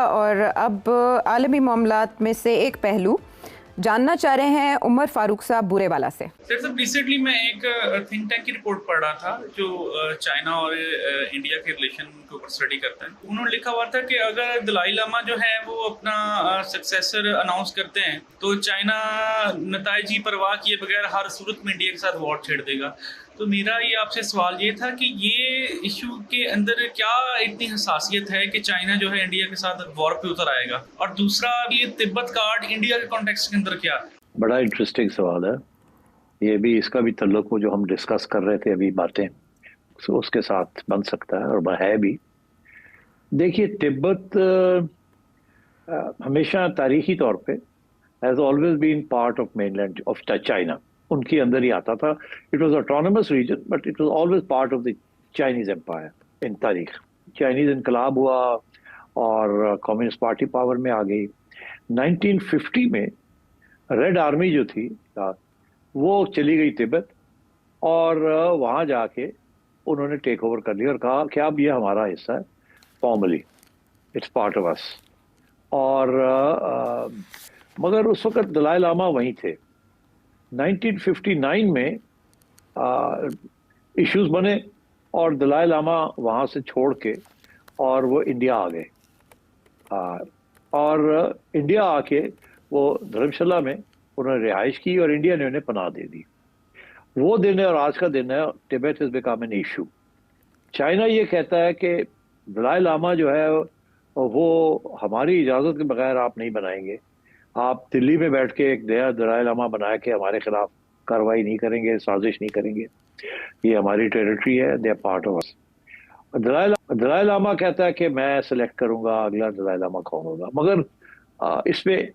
और अब आलमी मामलात में से एक पहलू जानना चाह रहे हैं उमर फारूक साहब बूरेवाला से। सर साहब रिसेंटली मैं एक थिंक टैंक की रिपोर्ट पढ़ रहा था जो चाइना और इंडिया के रिलेशन के ऊपर स्टडी करता है। उन्होंने लिखा हुआ था कि अगर दलाई लामा जो है वो अपना सक्सेसर अनाउंस करते हैं तो चाइना नतायजी परवाह किए बगैर हर सूरत में इंडिया के साथ वॉर छेड़ देगा। तो मेरा ये आपसे सवाल ये था कि ये इशू के अंदर क्या इतनी हसासियत है कि चाइना जो है इंडिया के साथ वॉर पे उतर आएगा, और दूसरा ये तिब्बत कार्ड इंडिया के कॉन्टेक्स्ट के अंदर क्या है? बड़ा इंटरेस्टिंग सवाल है ये भी। इसका भी ताल्लुक वो जो हम डिस्कस कर रहे थे अभी बातें उसके साथ बन सकता है और है भी। देखिए, तिब्बत हमेशा तारीखी तौर पे has always been part of mainland of China. उनके अंदर ही आता था। It was autonomous region but it was always part of the Chinese empire in तारीख। चाइनीज इनकलाब हुआ और कम्युनिस्ट पार्टी पावर में आ गई। 1950 में रेड आर्मी जो थी वो चली गई तिब्बत और वहाँ जाके उन्होंने टेक ओवर कर लिया और कहा कि अब ये हमारा हिस्सा है, फॉर्मली इट्स पार्ट ऑफ अस। और मगर उस वक्त दलाई लामा वहीं थे। 1959 में इश्यूज बने और दलाई लामा वहाँ से छोड़ के और वो इंडिया आ गए। और इंडिया आके वो धर्मशाला में उन्होंने रिहाइश की और इंडिया ने उन्हें पनाह दे दी। वो दिन है और आज का दिन है, Tibet is become an issue. China ये कहता है कि दलाई लामा जो है वो हमारी इजाज़त के बगैर आप नहीं बनाएंगे। आप दिल्ली में बैठ के एक नया दलाई लामा बना के हमारे खिलाफ कार्रवाई नहीं करेंगे, साजिश नहीं करेंगे। ये हमारी टेरिटरी है, they are part of us. Dalai Lama कहता है कि मैं सिलेक्ट करूंगा अगला दलाई लामा कौन होगा। मगर इसमें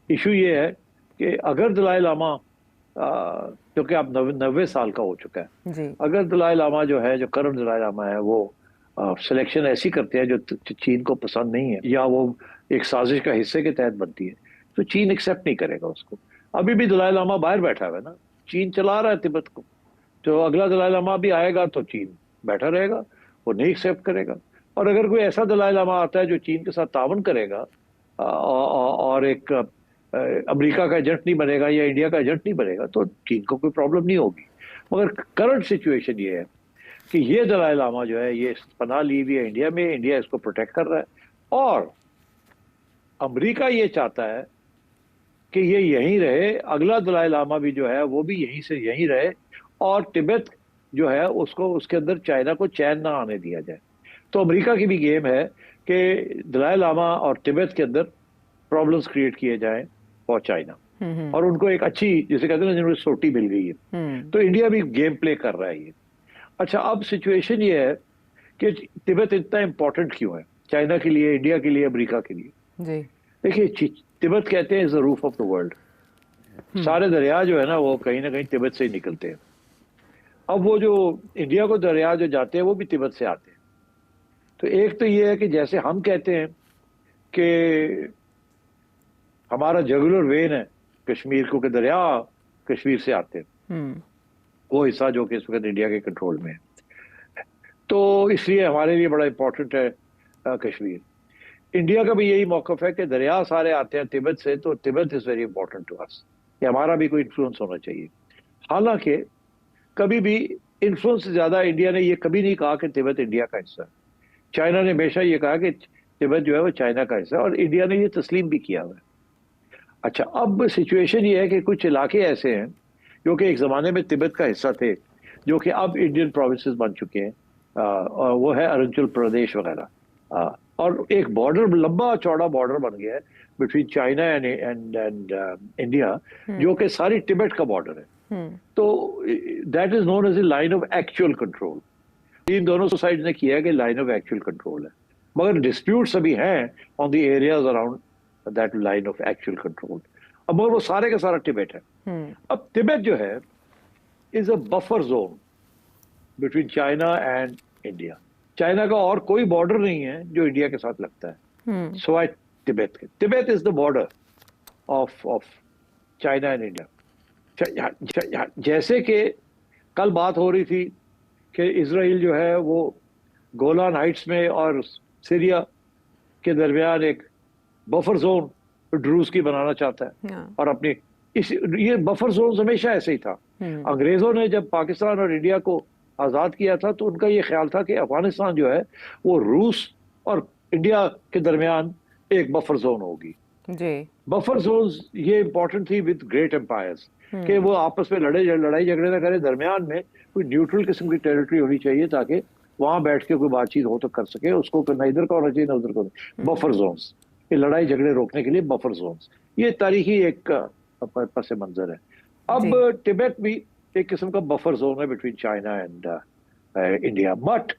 इशू ये है कि अगर दलाई लामा क्योंकि आप 90 साल का हो चुका है जी। अगर दलाई लामा जो है, जो करंट दलाई लामा है, वो सिलेक्शन ऐसी करते हैं जो चीन को पसंद नहीं है या वो एक साजिश का हिस्से के तहत बनती है, तो चीन एक्सेप्ट नहीं करेगा उसको। अभी भी दलाई लामा बाहर बैठा हुआ है ना, चीन चला रहा है तिब्बत को। तो अगला दलाई लामा भी आएगा तो चीन बैठा रहेगा, वो नहीं एक्सेप्ट करेगा। और अगर कोई ऐसा दलाई लामा आता है जो चीन के साथ तावन करेगा और एक अमेरिका का एजेंट नहीं बनेगा या इंडिया का एजेंट नहीं बनेगा, तो चीन को कोई प्रॉब्लम नहीं होगी। मगर करंट सिचुएशन ये है कि ये दलाई लामा जो है ये पनाह ली हुई है इंडिया में, इंडिया इसको प्रोटेक्ट कर रहा है और अमेरिका ये चाहता है कि ये यहीं रहे, अगला दलाई लामा भी जो है वो भी यहीं से यहीं रहे और तिब्बत जो है उसको उसके अंदर चाइना को चैन ना आने दिया जाए। तो अमेरिका की भी गेम है कि दलाई लामा और तिब्बत के अंदर प्रॉब्लम्स क्रिएट किए जाएं फॉर चाइना और उनको एक अच्छी, जिसे कहते हैं ना, सोटी मिल गई है। तो इंडिया भी गेम प्ले कर रहा है ये। अच्छा, अब सिचुएशन ये है कि तिब्बत इतना इंपॉर्टेंट क्यों है चाइना के लिए, इंडिया के लिए, अमेरिका के लिए? देखिए, तिब्बत कहते हैं is the roof of the world. सारे दरिया जो है ना वो कहीं ना कहीं तिब्बत से ही निकलते हैं। अब वो जो इंडिया को दरिया जो जाते हैं वो भी तिब्बत से आते हैं। तो एक तो ये है कि जैसे हम कहते हैं कि हमारा जगुलर वेन है कश्मीर को, कि दरिया कश्मीर से आते हैं, वो हिस्सा जो कि इस वक्त इंडिया के कंट्रोल में है। तो इसलिए हमारे लिए बड़ा इंपॉर्टेंट है कश्मीर। इंडिया का भी यही मौकफ है कि दरिया सारे आते हैं तिब्बत से, तो Tibet is very important to us, कि हमारा भी कोई इन्फ्लुएंस होना चाहिए। हालांकि कभी भी इन्फ्लुएंस से ज्यादा इंडिया ने ये कभी नहीं कहा कि तिब्बत इंडिया का हिस्सा है। चाइना ने हमेशा ये कहा कि तिब्बत जो है वो चाइना का हिस्सा है और इंडिया ने ये तस्लीम भी किया हुआ है। अच्छा, अब सिचुएशन ये है कि कुछ इलाके ऐसे हैं जो कि एक ज़माने में तिब्बत का हिस्सा थे, जो कि अब इंडियन प्रोविंसेस बन चुके हैं, और वो है अरुणाचल प्रदेश वगैरह। और एक बॉर्डर, लंबा चौड़ा बॉर्डर बन गया है बिटवीन चाइना एंड इंडिया, जो कि सारी तिब्बत का बॉर्डर है। तो that is known as a line of actual control. इन दोनों साइड ने किया है कि लाइन ऑफ एक्चुअल कंट्रोल है, मगर डिस्प्यूट्स अभी हैं on the areas around that line of actual control. अब मगर वो सारे का सारा तिब्बत है। अब तिब्बत जो है is a buffer zone between China and India. China का और कोई बॉर्डर नहीं है जो इंडिया के साथ लगता है सिवाय तिब्बत के। Tibet is the border of China and India. जैसे कि कल बात हो रही थी कि इजराइल जो है वो गोलान हाइट्स में और सीरिया के दरमियान एक बफर जोन ड्रूज की बनाना चाहता है और अपनी ये बफर जोन हमेशा ऐसे ही था। अंग्रेजों ने जब पाकिस्तान और इंडिया को आजाद किया था तो उनका ये ख्याल था कि अफगानिस्तान जो है वो रूस और इंडिया के दरमियान एक बफर जोन होगी जी। बफर जोन ये इंपॉर्टेंट थी विद ग्रेट एम्पायर्स कि वो आपस में लड़ाई झगड़े ना करे, दरमियान में कोई न्यूट्रल किस्म की टेरिटरी होनी चाहिए ताकि वहां बैठ के कोई बातचीत हो तो कर सके, उसको ना इधर का होना चाहिए ना उधर का। बफर जोन्स, ये लड़ाई झगड़े रोकने के लिए बफर जोन्स, ये तारीखी एक पस मंजर है। अब तिब्बत भी एक किस्म का बफर जोन है between China and India, but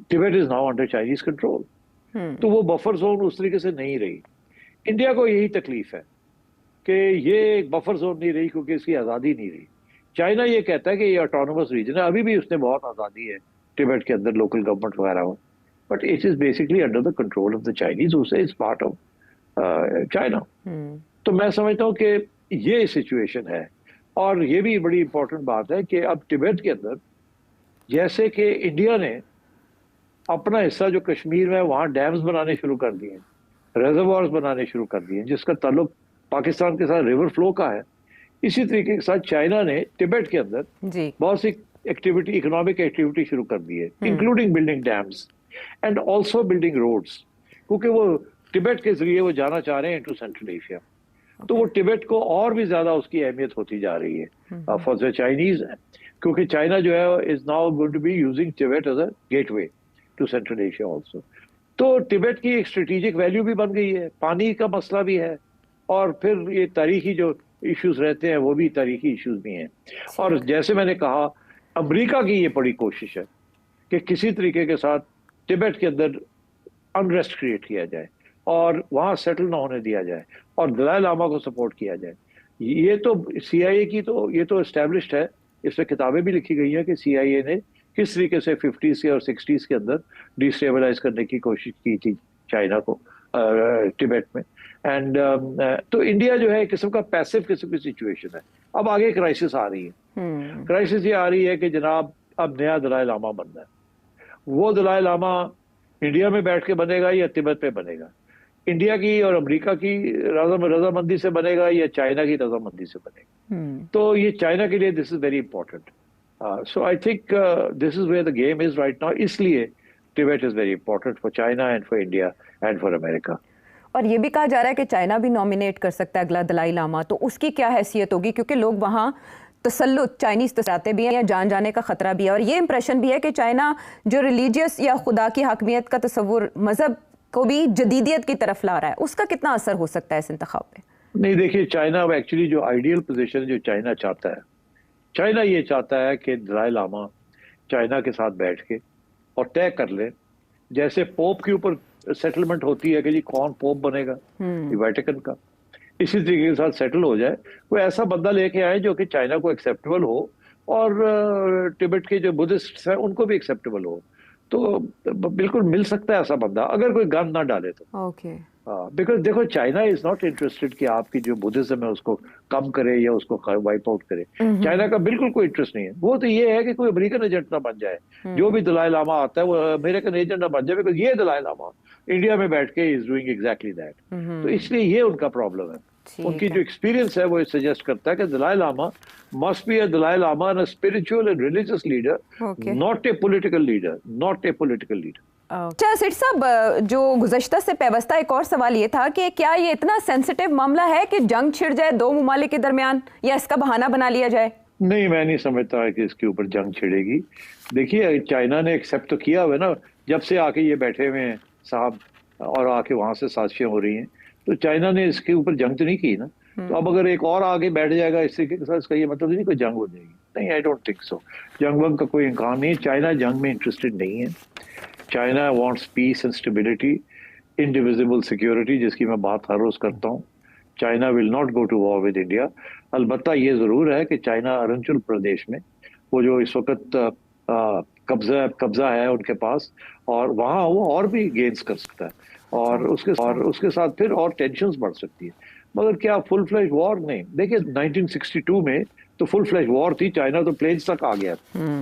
Tibet is now under Chinese control, तो वो बफर जोन उस तरीके से नहीं रही। इंडिया को यही तकलीफ है कि ये एक बफर जोन नहीं रही क्योंकि इसकी आज़ादी नहीं रही। चाइना ये कहता है कि ये ऑटोनोमस रीजन है, अभी भी उसने बहुत आज़ादी है तिब्बत के अंदर, लोकल गवर्नमेंट वगैरह हो, but it is basically under the control of the Chinese, उसे इज पार्ट ऑफ चाइना। तो मैं समझता हूँ कि ये सिचुएशन है। और ये भी बड़ी इंपॉर्टेंट बात है कि अब तिब्बत के अंदर जैसे कि इंडिया ने अपना हिस्सा जो कश्मीर में वहाँ डैम्स बनाने शुरू कर दिए, रेजर्वॉर्स बनाने शुरू कर दिए जिसका ताल्लुक पाकिस्तान के साथ रिवर फ्लो का है, इसी तरीके के साथ चाइना ने तिब्बत के अंदर बहुत सी एक्टिविटी, इकोनॉमिक एक्टिविटी शुरू कर दी है, including building dams and also building roads, क्योंकि वो तिब्बत के जरिए वो जाना चाह रहे हैं इनटू सेंट्रल एशिया। तो वो तिब्बत को और भी ज्यादा उसकी अहमियत होती जा रही है फॉर द चाइनीज, क्योंकि चाइना जो है is now going to be using Tibet as a gateway to Central Asia also. तो तिब्बत की एक स्ट्रेटेजिक वैल्यू भी बन गई है, पानी का मसला भी है, और फिर ये तारीखी जो इश्यूज रहते हैं वो भी तारीखी इश्यूज भी हैं। और जैसे मैंने कहा, अमेरिका की ये बड़ी कोशिश है कि किसी तरीके के साथ तिब्बत के अंदर अनरेस्ट क्रिएट किया जाए और वहाँ सेटल ना होने दिया जाए और दलाई लामा को सपोर्ट किया जाए। ये तो CIA की तो ये तो एस्टेब्लिश्ड है, इसमें किताबें भी लिखी गई हैं कि CIA ने किस तरीके से 50s के और 60s के अंदर डिस्टेबलाइज करने की कोशिश की थी चाइना को तिब्बत में। एंड तो इंडिया जो है एक किस्म का पैसिव किस्म की सिचुएशन है। अब आगे क्राइसिस आ रही है, क्राइसिस ये आ रही है कि जनाब अब नया दलाई लामा बनना है। वो दलाई लामा इंडिया में बैठ के बनेगा या तिब्बत में बनेगा, इंडिया की और अमेरिका की रजामंदी से बनेगा या चाइना की रजामंदी से बनेगा। तो ये चाइना के लिए this is very important. So I think this is where the game is right now, इसलिए Tibet is very important for China and for India and for America. और ये भी कहा जा रहा है कि चाइना भी नॉमिनेट कर सकता है अगला दलाई लामा, तो उसकी क्या हैसियत होगी, क्योंकि लोग वहाँ तसल्लुत चाइनीज तसाते भी हैं या जान जाने का खतरा भी है। और ये इंप्रेशन भी है कि चाइना जो रिलीजियस या खुदा की हकमियत का तस्वुर, मजहब को भी जदीदियत की तरफ ला रहा है, उसका कितना असर हो सकता है इस इंतखाब पे? नहीं, देखिए चाइना एक्चुअली जो आइडियल पोजीशन जो चाइना चाहता है, चाइना ये चाहता है कि दलाई लामा चाइना के साथ बैठ के और तय कर ले, जैसे पोप के ऊपर सेटलमेंट होती है कि जी कौन पोप बनेगा वेटिकन का, इसी तरीके के साथ सेटल हो जाए। कोई ऐसा बंदा लेके आए जो कि चाइना को एक्सेप्टेबल हो और तिब्बत के जो बुद्धिस्ट हैं उनको भी एक्सेप्टेबल हो, तो बिल्कुल मिल सकता है ऐसा बंदा, अगर कोई गन ना डाले तो। ओके, बिकॉज देखो चाइना इज नॉट इंटरेस्टेड कि आपकी जो बुद्धिज्म है उसको कम करे या उसको वाइप आउट करे। चाइना का बिल्कुल कोई इंटरेस्ट नहीं है। वो तो ये है कि कोई अमेरिकन एजेंट ना बन जाए, जो भी दलाई लामा आता है वो अमेरिकन एजेंट ना बन जाए, बिकॉज ये दलाई लामा इंडिया में बैठ के इज डूइंग एग्जैक्टली दैट। तो इसलिए ये उनका प्रॉब्लम है। उनकी जो एक्सपीरियंस है वो सजेस्ट करता है कि Dalai Lama must be a Dalai Lama and a spiritual and religious leader, not a political leader, not a political leader. अच्छा सेठ साहब, जो गुज़श्ता से पैवस्ता एक और सवाल ये था कि क्या ये इतना सेंसिटिव मामला है कि जंग छिड़ जाए दो ममालिक के दरमियान, या इसका बहाना बना लिया जाए? नहीं, मैं नहीं समझता कि इसके ऊपर जंग छिड़ेगी। देखिए चाइना ने एक्सेप्ट तो किया हुआ ना, जब से आके ये बैठे हुए हैं साहब और आके वहां से साजिशें हो रही हैं, तो चाइना ने इसके ऊपर जंग तो नहीं की ना। तो अब अगर एक और आगे बैठ जाएगा इस तरीके के साथ, इसका ये मतलब नहीं कोई जंग हो जाएगी। नहीं, आई डोंट थिंक सो। जंग वंग का कोई इम्कान नहीं है। चाइना जंग में इंटरेस्टेड नहीं है। China wants peace and stability, indivisible security, जिसकी मैं बात हर रोज करता हूँ। China will not go to war with India. अलबत्ता ये जरूर है कि चाइना अरुणाचल प्रदेश में वो जो इस वक्त कब्जा है उनके पास, और वहाँ वो और भी गेन्स कर सकता है, और उसके साथ फिर और टेंशंस बढ़ सकती है। मगर क्या फुल फ्लैश वॉर? नहीं। देखिए 1962 में तो फुल फ्लैश वॉर थी, चाइना तो प्लेन्स तक आ गया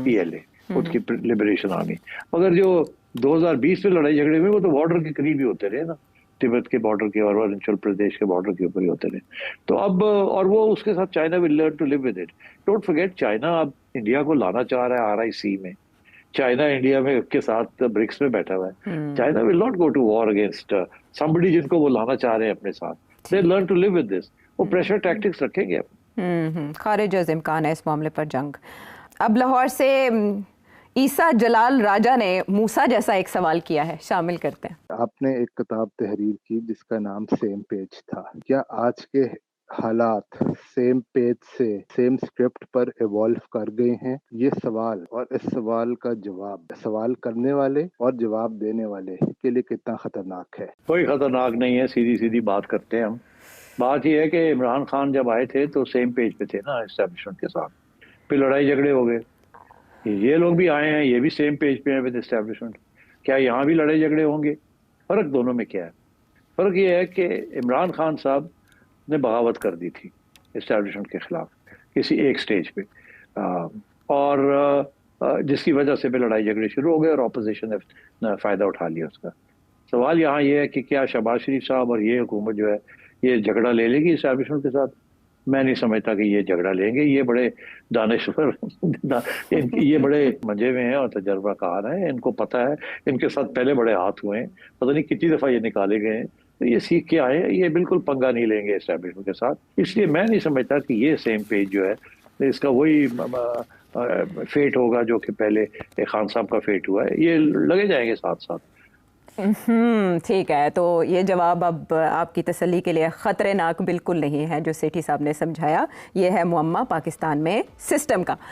PLA, उनकी लिबरेशन आर्मी। मगर जो 2020 में लड़ाई झगड़े में वो तो बॉर्डर के करीब ही होते रहे ना। तिब्बत के बॉर्डर के और अरुणाचल प्रदेश के बॉर्डर के ऊपर ही होते रहे। तो अब और वो उसके साथ China will learn to live with it. Don't forget, China अब इंडिया को लाना चाह रहा है RIC में। चाइना इंडिया में के साथ ब्रिक्स में बैठा हुआ है। China will not go to war against somebody जिनको वो लाना चाह रहे हैं अपने साथ। They learn to live with this. वो प्रेशर टैक्टिक्स रखेंगे अब। खारिज अज़ इम्कान है इस मामले पर जंग। अब लाहौर से ईसा जलाल राजा ने मूसा जैसा एक सवाल किया है, शामिल करते हैं। आपने एक किताब तहरीर की जिसका नाम सेम पेज था। क्या आज के हालात सेम पेज से सेम स्क्रिप्ट पर इवॉल्व कर गए हैं? ये सवाल और इस सवाल का जवाब सवाल करने वाले और जवाब देने वाले के लिए कितना खतरनाक है? कोई खतरनाक नहीं है, सीधी सीधी बात करते हैं हम। बात यह है कि इमरान खान जब आए थे तो सेम पेज पे थे ना एस्टेब्लिशमेंट के साथ, फिर लड़ाई झगड़े हो गए। ये लोग भी आए हैं, ये भी सेम पेज पे हैं विद एस्टेब्लिशमेंट। क्या यहाँ भी लड़ाई झगड़े होंगे? फर्क दोनों में क्या है? फर्क ये है कि इमरान खान साहब ने बगावत कर दी थी एस्टेब्लिशमेंट के खिलाफ किसी एक स्टेज पे, और जिसकी वजह से भी लड़ाई झगड़े शुरू हो गए और अपोजिशन ने फ़ायदा उठा लिया उसका। सवाल यहाँ ये है कि क्या शहबाज शरीफ साहब और ये हुकूमत जो है ये झगड़ा ले लेगी एस्टेब्लिशमेंट के साथ? मैं नहीं समझता कि ये झगड़ा लेंगे। ये बड़े दानिश्वर ये बड़े मजे में हैं और तजर्बाकार हैं। इनको पता है, इनके साथ पहले बड़े हाथ हुए हैं, पता नहीं कितनी दफ़ा ये निकाले गए हैं। तो ये सीख के आए हैं, ये बिल्कुल पंगा नहीं लेंगे एस्टेब्लिशमेंट के साथ। इसलिए मैं नहीं समझता कि ये सेम पेज जो है इसका वही फेट होगा जो कि पहले खान साहब का फेट हुआ है। ये लगे जाएंगे साथ साथ। ठीक है, तो ये जवाब अब आपकी तसल्ली के लिए ख़तरनाक बिल्कुल नहीं है जो सेठी साहब ने समझाया। ये है मुअम्मा पाकिस्तान में सिस्टम का।